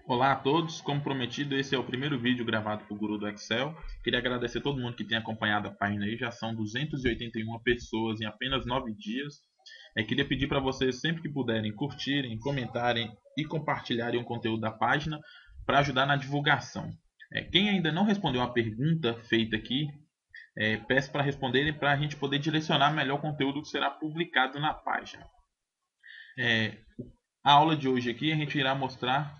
Olá a todos, como prometido, esse é o primeiro vídeo gravado para o Guru do Excel. Queria agradecer a todo mundo que tem acompanhado a página aí, já são 281 pessoas em apenas 9 dias. Queria pedir para vocês, sempre que puderem, curtirem, comentarem e compartilharem o conteúdo da página para ajudar na divulgação. Quem ainda não respondeu a pergunta feita aqui, peço para responderem para a gente poder direcionar melhor o conteúdo que será publicado na página. A aula de hoje aqui a gente irá mostrar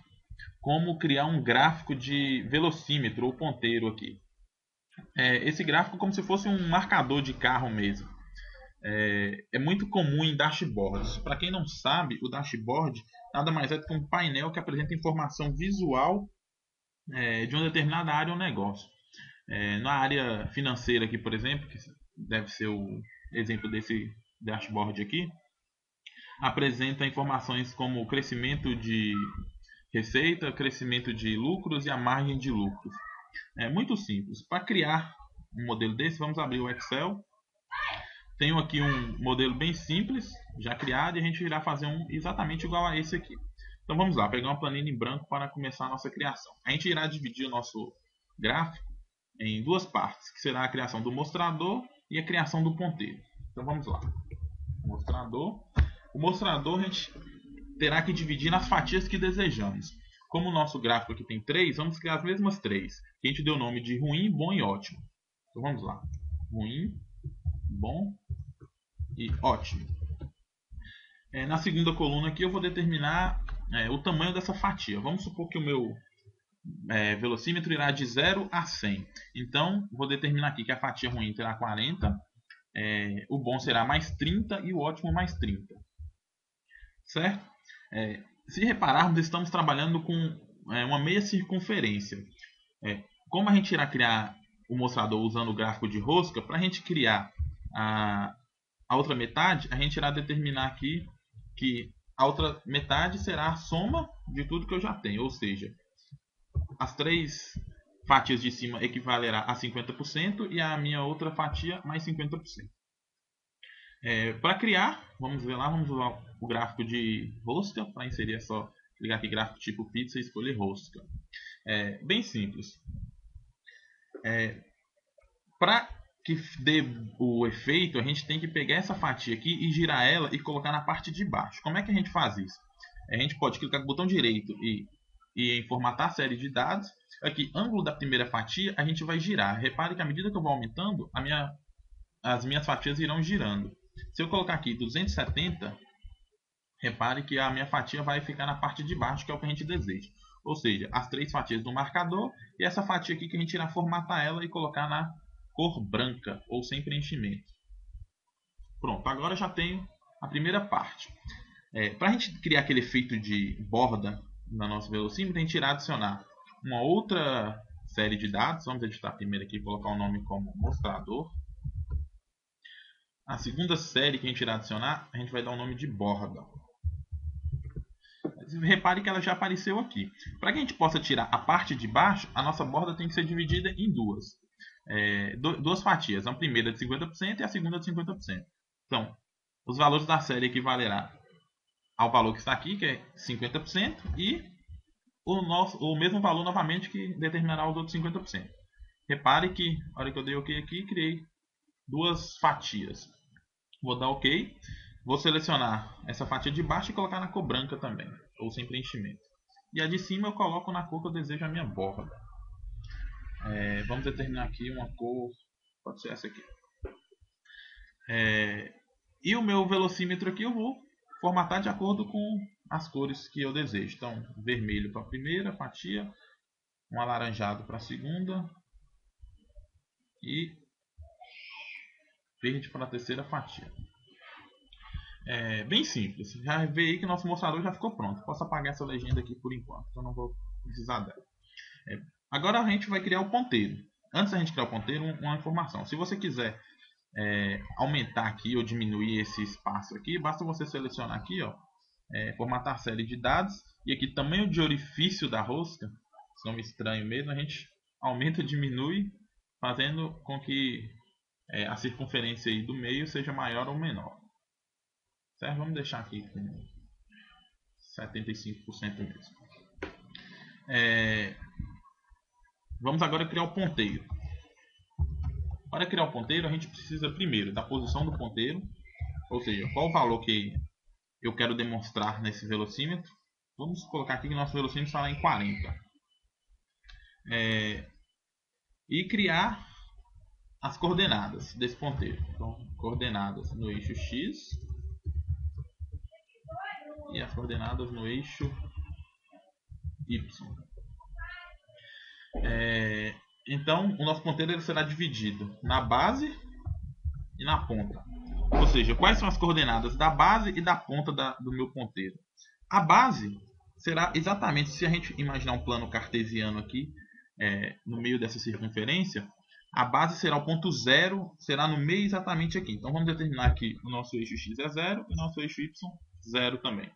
como criar um gráfico de velocímetro ou ponteiro aqui. Esse gráfico é como se fosse um marcador de carro mesmo. É muito comum em dashboards. Para quem não sabe, o dashboard nada mais é do que um painel que apresenta informação visual de uma determinada área ou negócio. Na área financeira aqui, por exemplo, que deve ser o exemplo desse dashboard aqui, apresenta informações como o crescimento de receita, crescimento de lucros e a margem de lucros. É muito simples. Para criar um modelo desse, vamos abrir o Excel. Tenho aqui um modelo bem simples, já criado, e a gente irá fazer um exatamente igual a esse aqui. Então vamos lá, pegar uma planilha em branco para começar a nossa criação. A gente irá dividir o nosso gráfico em duas partes, que será a criação do mostrador e a criação do ponteiro. Então vamos lá. Mostrador. O mostrador a gente terá que dividir nas fatias que desejamos. Como o nosso gráfico aqui tem 3, vamos criar as mesmas 3, que a gente deu o nome de ruim, bom e ótimo. Então vamos lá. Ruim, bom e ótimo. Na segunda coluna aqui eu vou determinar o tamanho dessa fatia. Vamos supor que o meu velocímetro irá de 0 a 100. Então vou determinar aqui que a fatia ruim terá 40, o bom será mais 30 e o ótimo mais 30. Certo? Se repararmos, estamos trabalhando com uma meia circunferência. Como a gente irá criar o mostrador usando o gráfico de rosca, para a gente criar a outra metade, a gente irá determinar aqui que a outra metade será a soma de tudo que eu já tenho, ou seja, as 3 fatias de cima equivalerá a 50% e a minha outra fatia mais 50%. Para criar, vamos ver lá, vamos usar o gráfico de rosca. Para inserir é só ligar aqui gráfico tipo pizza e escolher rosca. Bem simples. Para que dê o efeito, a gente tem que pegar essa fatia aqui e girar ela e colocar na parte de baixo. Como é que a gente faz isso? A gente pode clicar com o botão direito e formatar a série de dados. Aqui, ângulo da primeira fatia, a gente vai girar. Repare que à medida que eu vou aumentando, as minhas fatias irão girando. Se eu colocar aqui 270, repare que a minha fatia vai ficar na parte de baixo, que é o que a gente deseja. Ou seja, as 3 fatias do marcador e essa fatia aqui que a gente irá formatar ela e colocar na cor branca ou sem preenchimento. Pronto, agora já tenho a primeira parte. Para a gente criar aquele efeito de borda na nossa velocímetro, a gente irá adicionar uma outra série de dados. Vamos editar primeiro aqui e colocar o nome como mostrador. A segunda série que a gente irá adicionar, a gente vai dar o nome de borda. Repare que ela já apareceu aqui. Para que a gente possa tirar a parte de baixo, a nossa borda tem que ser dividida em duas fatias. A primeira de 50% e a segunda de 50%. Então, os valores da série equivalerá ao valor que está aqui, que é 50%, e o mesmo valor novamente que determinará os outros 50%. Repare que, na hora que eu dei OK aqui, criei duas fatias. Vou dar OK. Vou selecionar essa fatia de baixo e colocar na cor branca também, ou sem preenchimento. E a de cima eu coloco na cor que eu desejo a minha borda. Vamos determinar aqui uma cor, pode ser essa aqui. E o meu velocímetro aqui eu vou formatar de acordo com as cores que eu desejo. Então, vermelho para a primeira fatia, um alaranjado para a segunda e verde para a terceira fatia. Bem simples. Já vê aí que nosso mostrador já ficou pronto. Posso apagar essa legenda aqui por enquanto, então não vou precisar dela. Agora a gente vai criar o ponteiro. Antes da gente criar o ponteiro, uma informação. Se você quiser aumentar aqui ou diminuir esse espaço aqui, basta você selecionar aqui, formatar a série de dados, e aqui tamanho de orifício da rosca, esse nome estranho mesmo, a gente aumenta e diminui, fazendo com que a circunferência aí do meio seja maior ou menor. Certo? Vamos deixar aqui com 75% mesmo. Vamos agora criar o ponteiro. Para criar o ponteiro, a gente precisa primeiro da posição do ponteiro, ou seja, qual o valor que eu quero demonstrar nesse velocímetro. Vamos colocar aqui que nosso velocímetro está lá em 40. E criar as coordenadas desse ponteiro. Então, coordenadas no eixo X e as coordenadas no eixo Y. Então, o nosso ponteiro ele será dividido na base e na ponta. Ou seja, quais são as coordenadas da base e da ponta do meu ponteiro? A base será exatamente, se a gente imaginar um plano cartesiano aqui, no meio dessa circunferência, a base será o ponto 0, será no meio exatamente aqui. Então vamos determinar que o nosso eixo X é 0 e o nosso eixo Y 0 também.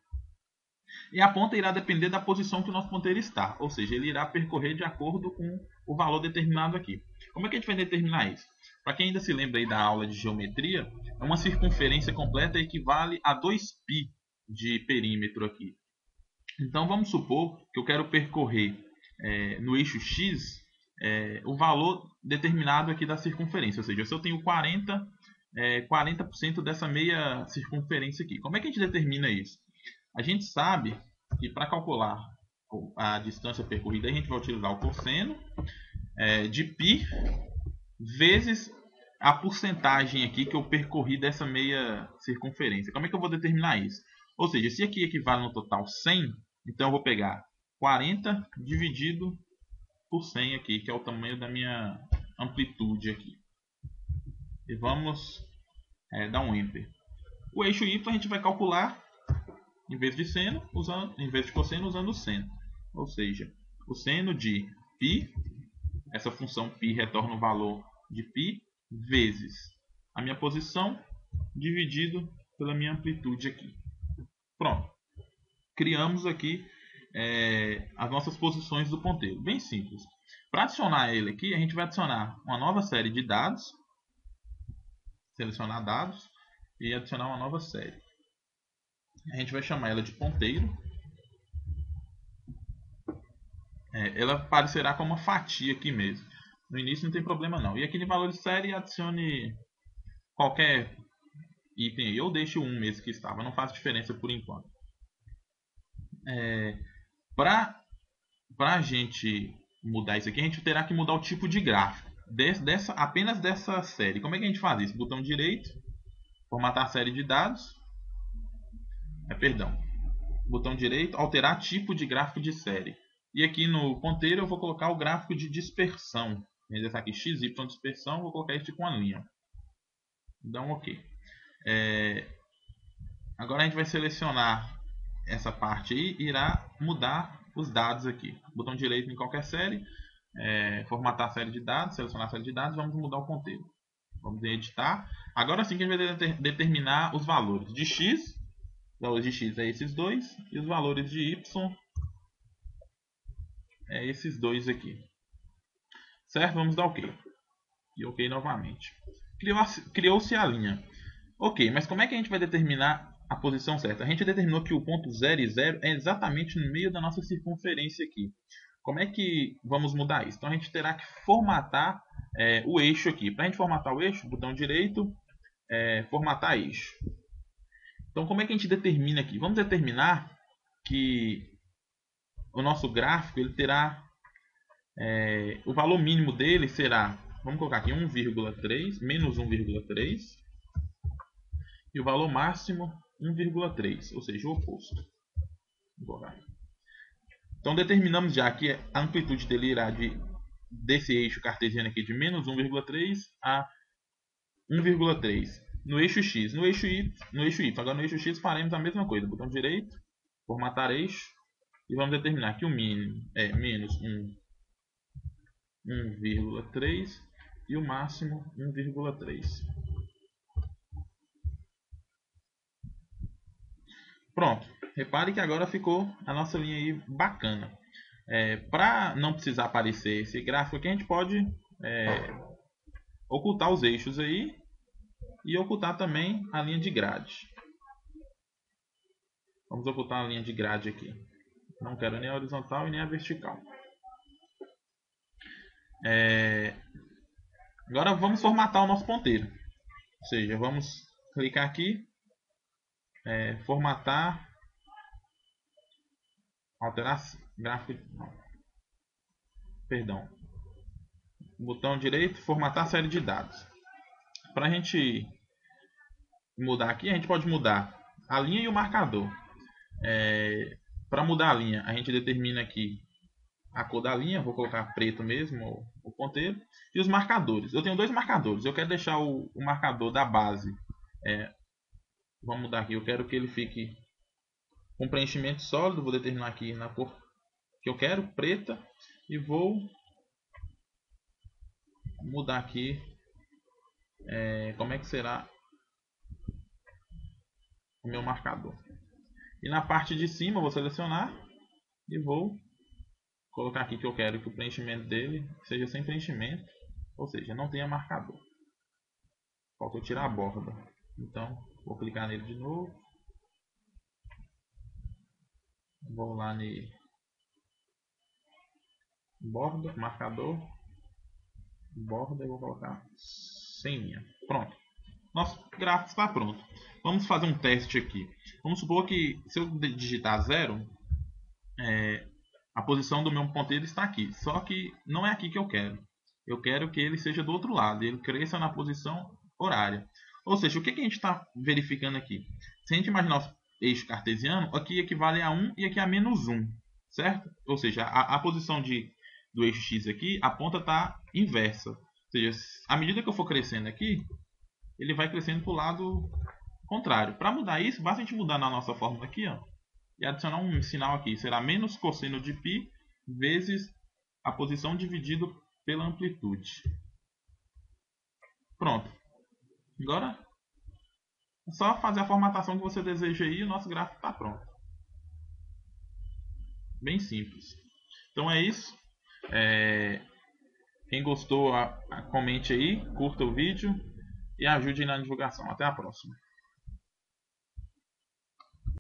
E a ponta irá depender da posição que o nosso ponteiro está, ou seja, ele irá percorrer de acordo com o valor determinado aqui. Como é que a gente vai determinar isso? Para quem ainda se lembra aí da aula de geometria, uma circunferência completa equivale a 2π de perímetro aqui. Então vamos supor que eu quero percorrer no eixo X o valor determinado aqui da circunferência, ou seja, se eu tenho 40% dessa meia circunferência aqui. Como é que a gente determina isso? A gente sabe que para calcular a distância percorrida a gente vai utilizar o cosseno de π vezes a porcentagem aqui que eu percorri dessa meia circunferência. Como é que eu vou determinar isso? Ou seja, se aqui equivale no total 100, então eu vou pegar 40 dividido por 100 aqui, que é o tamanho da minha amplitude aqui. E vamos dar um Enter. O eixo Y a gente vai calcular em vez de cosseno usando o seno. Ou seja, o seno de π, essa função π retorna o valor de π, vezes a minha posição dividido pela minha amplitude aqui. Pronto. Criamos aqui as nossas posições do ponteiro. Bem simples. Para adicionar ele aqui, a gente vai adicionar uma nova série de dados. Selecionar dados e adicionar uma nova série. A gente vai chamar ela de ponteiro. Ela aparecerá como uma fatia aqui mesmo. No início não tem problema não. E aqui de valor de série adicione qualquer item aí. Eu deixo o 1 mesmo que estava. Não faz diferença por enquanto. Para a gente mudar isso aqui, a gente terá que mudar o tipo de gráfico. Apenas dessa série. Como é que a gente faz isso? Botão direito. Formatar a série de dados. Botão direito, alterar tipo de gráfico de série. E aqui no ponteiro eu vou colocar o gráfico de dispersão. Esse aqui, XY dispersão, vou colocar este com a linha. Dá um OK. Agora a gente vai selecionar essa parte aí e irá mudar os dados aqui. Botão direito em qualquer série, formatar a série de dados, selecionar a série de dados, vamos mudar o ponteiro. Vamos em editar. Agora sim que a gente vai determinar os valores de X. Os valores de X é esses dois. E os valores de Y é esses dois aqui. Certo? Vamos dar OK. E OK novamente. Criou-se a linha. Ok, mas como é que a gente vai determinar a posição certa? A gente determinou que o ponto 0 e 0 é exatamente no meio da nossa circunferência aqui. Como é que vamos mudar isso? Então a gente terá que formatar o eixo aqui. Para a gente formatar o eixo, botão direito, formatar eixo. Então como é que a gente determina aqui? Vamos determinar que o nosso gráfico ele terá o valor mínimo dele será, vamos colocar aqui 1,3, menos 1,3, e o valor máximo 1,3, ou seja, o oposto. Então determinamos já que a amplitude dele irá desse eixo cartesiano aqui de menos 1,3 a 1,3 no eixo X, no eixo Y. Agora no eixo X faremos a mesma coisa. Botão direito, formatar eixo, e vamos determinar que o mínimo é menos 1,3 e o máximo 1,3. Pronto, repare que agora ficou a nossa linha aí bacana. Para não precisar aparecer esse gráfico aqui, a gente pode ocultar os eixos aí e ocultar também a linha de grade. Vamos ocultar a linha de grade aqui. Não quero nem a horizontal e nem a vertical. Agora vamos formatar o nosso ponteiro. Ou seja, vamos clicar aqui, formatar, alterar gráfico, perdão, botão direito, formatar série de dados. Para a gente mudar aqui, a gente pode mudar a linha e o marcador. Para mudar a linha, a gente determina aqui a cor da linha, vou colocar preto mesmo, o ponteiro, e os marcadores. Eu tenho dois marcadores, eu quero deixar o marcador da base, vamos mudar aqui, eu quero que ele fique com preenchimento sólido, vou determinar aqui na cor que eu quero, preta, e vou mudar aqui como é que será o meu marcador. E na parte de cima eu vou selecionar e vou colocar aqui que eu quero que o preenchimento dele seja sem preenchimento, ou seja, não tenha marcador. Faltou tirar a borda. Então, vou clicar nele de novo. Vou lá em borda, marcador, borda, e vou colocar sem linha. Pronto. Nosso gráfico está pronto. Vamos fazer um teste aqui. Vamos supor que se eu digitar 0, a posição do meu ponteiro está aqui. Só que não é aqui que eu quero. Eu quero que ele seja do outro lado. Ele cresça na posição horária. Ou seja, o que a gente está verificando aqui? Se a gente imaginar o eixo cartesiano, aqui equivale a 1 e aqui a menos 1. Certo? Ou seja, a posição do eixo x aqui, a ponta está inversa. Ou seja, à medida que eu for crescendo aqui, ele vai crescendo para o lado contrário. Para mudar isso, basta a gente mudar na nossa fórmula aqui, ó, e adicionar um sinal aqui. Será menos cosseno de π vezes a posição dividido pela amplitude. Pronto. Agora é só fazer a formatação que você deseja aí e o nosso gráfico está pronto. Bem simples. Então é isso. Quem gostou, comente aí, curta o vídeo e ajude na divulgação. Até a próxima.